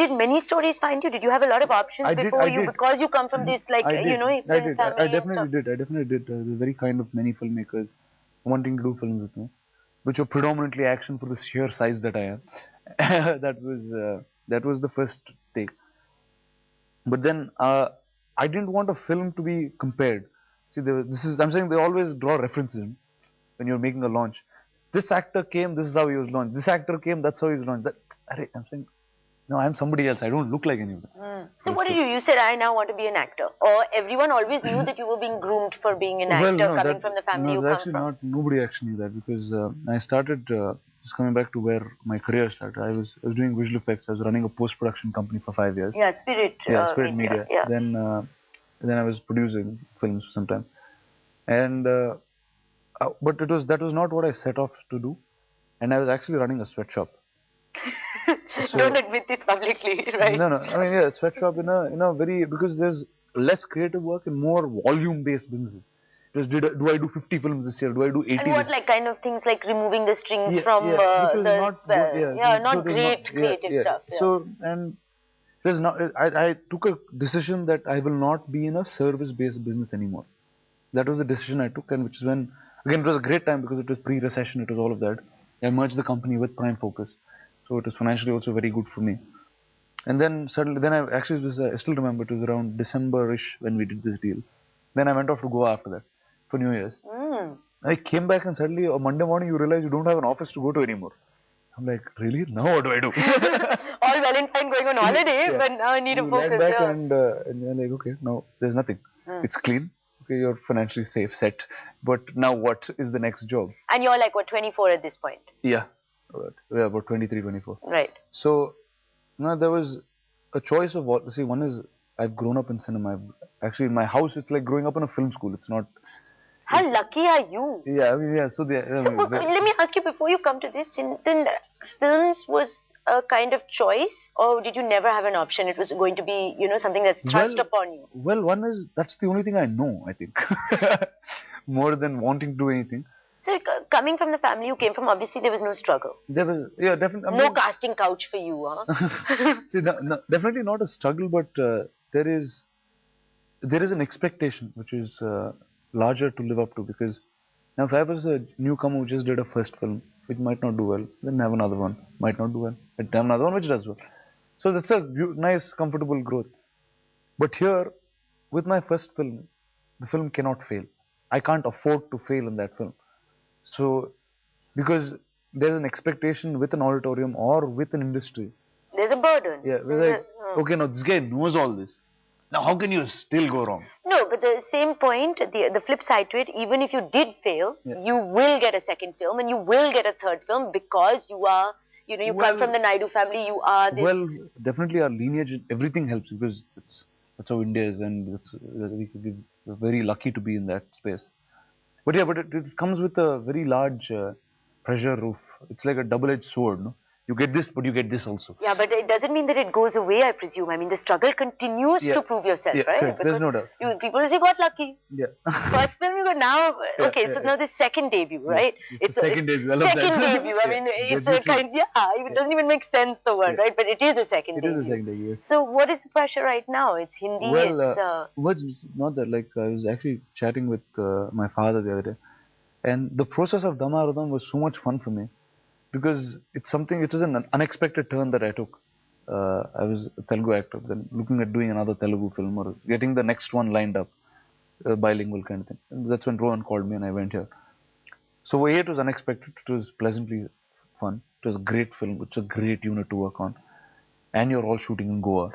did many stories find you? Did you have a lot of options before you, because you come from this, like, I film family I and definitely stuff? did. I definitely did. There's very kind of many filmmakers wanting to do films with me, which were predominantly action for the sheer size that I am. That was the first take. But then I didn't want a film to be compared. See, I'm saying they always draw references when you're making a launch. This actor came, this is how he was launched. This actor came, that's how he was launched. I'm saying, no, I'm somebody else. I don't look like any of them. So what did you? You said, I now want to be an actor, or everyone always knew that you were being groomed for being an Well, actor, no, coming from the family you that's come actually from? not. Nobody actually knew that because I started just coming back to where my career started. I was doing visual effects. I was running a post production company for 5 years. Yeah, Spirit. Yeah, Spirit Media. Yeah. Then I was producing films for some time, and but that was not what I set off to do, and I was actually running a sweatshop. Don't admit this publicly, right? No, no. I mean, yeah, sweatshop in a very, because there's less creative work and more volume based businesses. Just do I do 50 films this year? Do I do 80? And what, like, kind of things like removing the strings from Which was the not spell? good, Yeah, so not it was great creative stuff. Yeah. So, and there's not. I took a decision that I will not be in a service based business anymore. That was the decision I took, and which is when, again, it was a great time because it was pre-recession. It was all of that. I merged the company with Prime Focus, so it was financially also very good for me. And then suddenly, then I actually was, I still remember it was around December-ish when we did this deal. Then I went off to Goa after that for New Year's. I came back and suddenly on Monday morning you realize you don't have an office to go to anymore. I'm like, really? Now what do I do? All Valentine going on holiday, Yeah. but now I need to You focus. land back Yeah. and you're like, okay, now there's nothing. It's clean. Okay, you're financially safe, set. But now what is the next job? And you're like, what, 24 at this point? Yeah. About 23, 24. Right. So, now there was a choice of what. See, one is I've grown up in cinema. Actually, in my house, it's like growing up in a film school. It's not. How lucky are you? Yeah, I mean, yeah. So, let me ask you, before you come to this, then films was a kind of choice, or did you never have an option? It was going to be, something that's thrust upon you. Well, one is that's the only thing I know, I think, more than wanting to do anything. So, coming from the family you came from, obviously there was no struggle. There was, yeah, definitely. No casting couch for you, huh? See, no, definitely not a struggle, but there is an expectation which is larger to live up to, because now if I was a newcomer who just did a first film which might not do well, then have another one, might not do well, then have another one which does well. So that's a nice, comfortable growth. But here, with my first film, the film cannot fail. I can't afford to fail in that film. So, because there's an expectation with an auditorium or with an industry. There's a burden. Yeah, we're like, okay, now this guy knows all this. Now, how can you still go wrong? No, but the same point, the flip side to it, even if you did fail, you will get a second film and you will get a third film, because you are, you come from the Naidu family, you are this. Well, definitely our lineage, everything helps, because that's how India is, and we're very lucky to be in that space. But yeah, but it comes with a very large pressure roof. It's like a double-edged sword, no? You get this, but you get this also. Yeah, but it doesn't mean that it goes away, I presume. I mean, the struggle continues to prove yourself, right? Correct. There's no doubt. People say you got lucky. Yeah. First film you got, now, okay, so now the second debut, right? It's the second debut. I love second that. debut. I mean, it's a kind, it doesn't even make sense, the word, right? But it is a second debut. It is a second debut, yes. So what is the pressure right now? It's Hindi, it's not that. Like, I was actually chatting with my father the other day, and the process of Damaradam was so much fun for me, because it was an unexpected turn that I took. I was a Telugu actor, then looking at doing another Telugu film or getting the next one lined up, bilingual kind of thing. And that's when Rohan called me and I went here. So it was unexpected. It was pleasantly fun. It was a great film. It's a great unit to work on. And you're all shooting in Goa.